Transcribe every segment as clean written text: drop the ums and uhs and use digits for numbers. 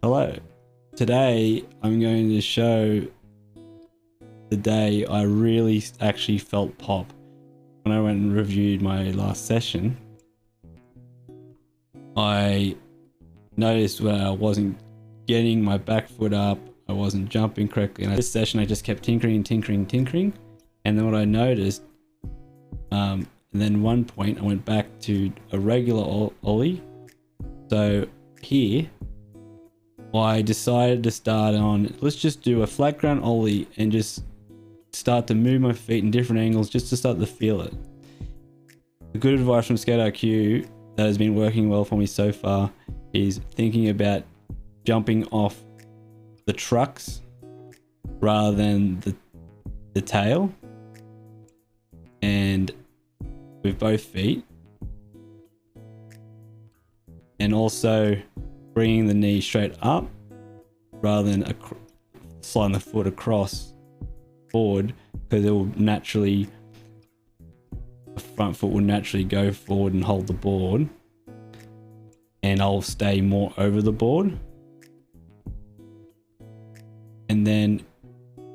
Hello. Today I'm going to show the day I really actually felt pop. When I went and reviewed my last session, I noticed when I wasn't getting my back foot up, I wasn't jumping correctly. And this session I just kept tinkering. And then what I noticed, and then one point I went back to a regular ollie. So here, I decided to start on, let's just do a flat ground ollie and just start to move my feet in different angles just to start to feel it. The good advice from Skate IQ that has been working well for me so far is thinking about jumping off the trucks rather than the tail, and with both feet, and also bringing the knee straight up rather than sliding the foot across forward, because it will naturally, the front foot will naturally go forward and hold the board, and I'll stay more over the board. And then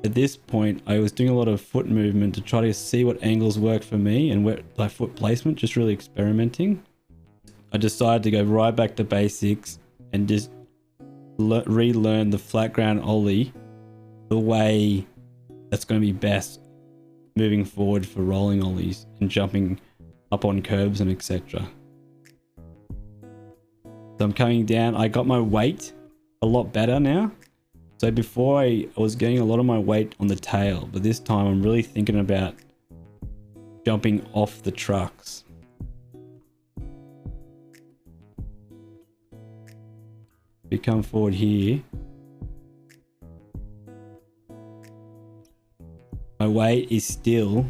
at this point I was doing a lot of foot movement to try to see what angles worked for me and where my foot placement, just really experimenting. I decided to go right back to basics and just relearn the flat ground ollie the way that's going to be best moving forward for rolling ollies and jumping up on curbs and etc. So I'm coming down. I got my weight a lot better now. So before I was getting a lot of my weight on the tail, but this time I'm really thinking about jumping off the trucks. We come forward here. My weight is still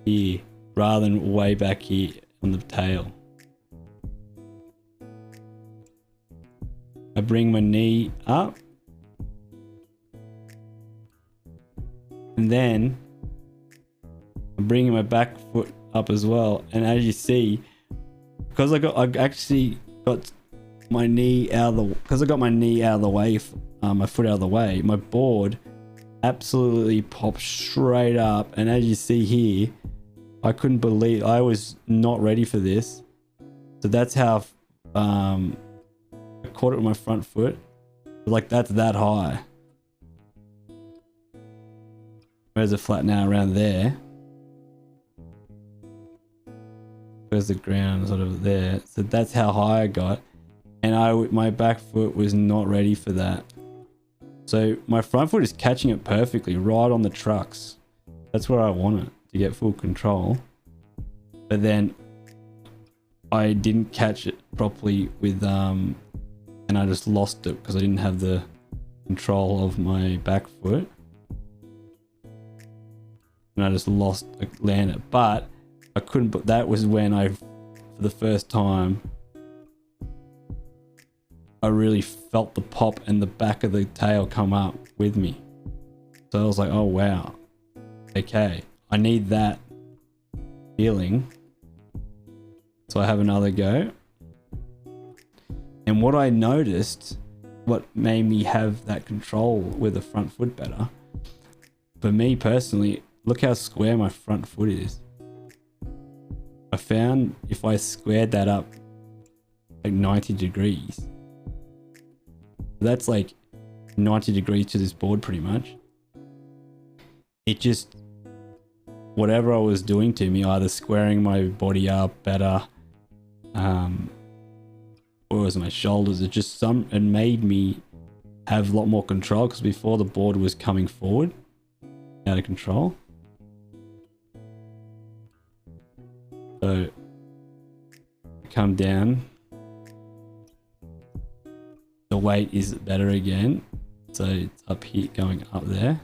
here rather than way back here on the tail. I bring my knee up, and then I'm bringing my back foot up as well. And as you see, because I actually got my knee out of the, because I got my knee out of the way, my foot out of the way, my board absolutely popped straight up. And as you see here, I couldn't believe, I was not ready for this. So that's how I caught it with my front foot. Like, that's that high. Where's the flat now around there? Where's the ground sort of there? So that's how high I got. And my back foot was not ready for that. So my front foot is catching it perfectly right on the trucks. That's where I want it, to get full control. But then I didn't catch it properly with and I just lost it because I didn't have the control of my back foot. And I just landed. But I couldn't, but that was when for the first time, I really felt the pop and the back of the tail come up with me. So I was like, oh wow, okay, I need that feeling. So I have another go. And what I noticed, what made me have that control with the front foot better, for me personally, look how square my front foot is. I found if I squared that up like 90 degrees, that's like 90 degrees to this board pretty much. It just, whatever I was doing to me, either squaring my body up better, or it was my shoulders, it made me have a lot more control, because before the board was coming forward out of control. So I come down, the weight is better again, so it's up here, going up there.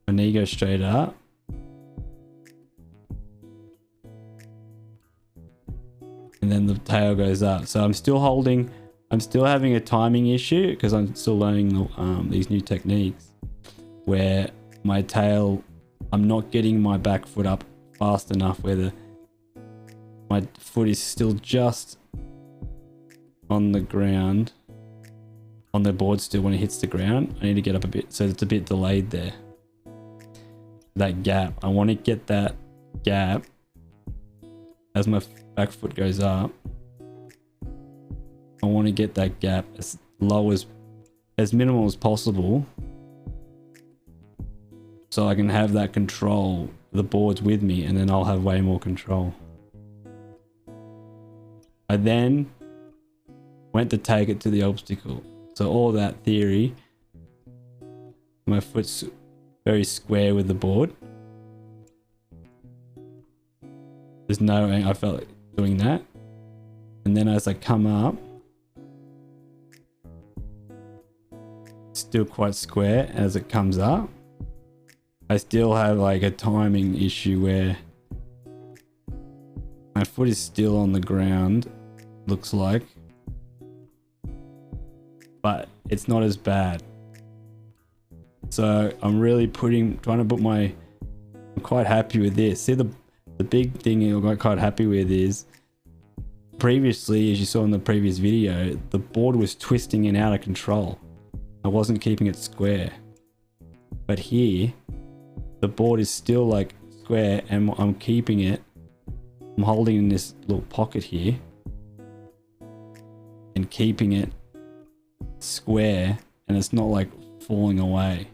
My knee goes straight up. And then the tail goes up. So I'm still having a timing issue because I'm still learning these new techniques where my tail, I'm not getting my back foot up fast enough where My foot is still just on the ground, on the board still when it hits the ground. I need to get up a bit, so it's a bit delayed there. That gap, I want to get that gap as my back foot goes up. I want to get that gap as low as minimal as possible, so I can have that control, the board's with me, and then I'll have way more control. I then went to take it to the obstacle. So all that theory, my foot's very square with the board. There's no, I felt like doing that. And then as I come up, still quite square. As it comes up, I still have like a timing issue where my foot is still on the ground, looks like, but it's not as bad. So I'm really trying to put I'm quite happy with this. See, the big thing I'm quite happy with is, previously, as you saw in the previous video, the board was twisting and out of control. I wasn't keeping it square. But here, the board is still like square, and I'm keeping it. I'm holding in this little pocket here and keeping it square, and it's not like falling away.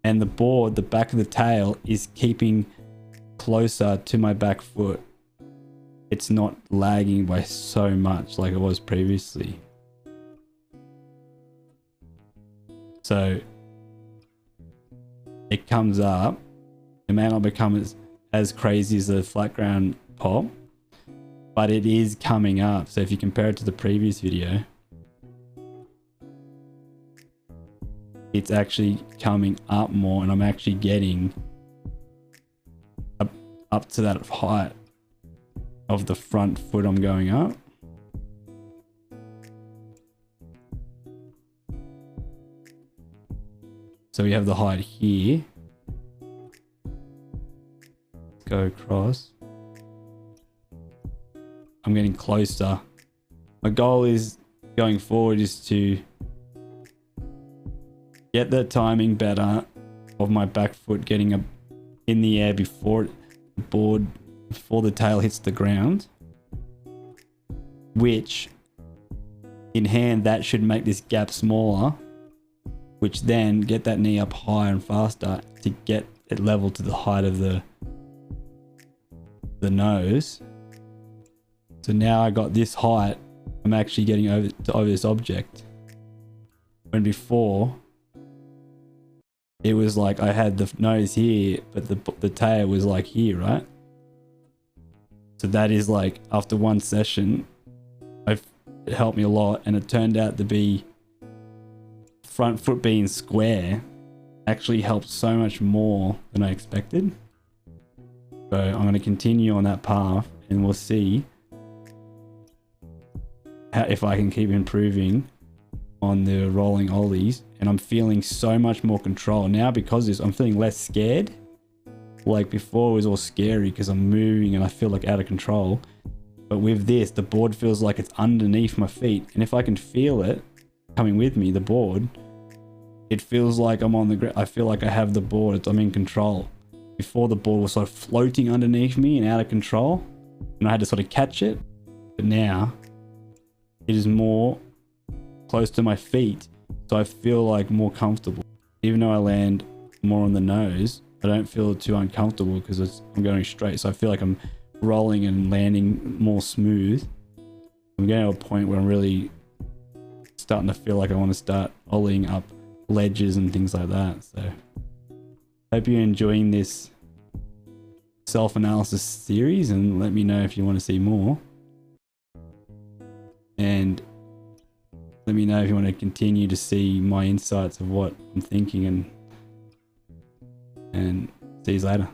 And the board, the back of the tail, is keeping closer to my back foot. It's not lagging by so much like it was previously. So it comes up. It may not become as crazy as the flat ground pop, but it is coming up. So if you compare it to the previous video, it's actually coming up more, and I'm actually getting up to that height of the front foot I'm going up. So we have the height here. Let's go across. I'm getting closer. My goal is going forward is to get the timing better of my back foot getting up in the air before the tail hits the ground, which in hand that should make this gap smaller, which then get that knee up higher and faster to get it level to the height of the nose. So now I got this height, I'm actually getting over this object, when before it was like I had the nose here, but the tail was like here, right? So that is like, after one session, it helped me a lot, and it turned out to be front foot being square actually helped so much more than I expected. So I'm going to continue on that path, and we'll see if I can keep improving on the rolling ollies. And I'm feeling so much more control now because of this. I'm feeling less scared. Like before it was all scary because I'm moving and I feel like out of control. But with this, the board feels like it's underneath my feet, and if I can feel it coming with me, the board, it feels like I'm on the ground. I feel like I have the board, I'm in control. Before, the board was sort of floating underneath me and out of control, and I had to sort of catch it. But now it is more close to my feet, so I feel like more comfortable. Even though I land more on the nose, I don't feel too uncomfortable because I'm going straight. So I feel like I'm rolling and landing more smooth. I'm getting to a point where I'm really starting to feel like I want to start ollieing up ledges and things like that. So hope you're enjoying this self-analysis series, and let me know if you want to see more. And let me know if you want to continue to see my insights of what I'm thinking, and see you later.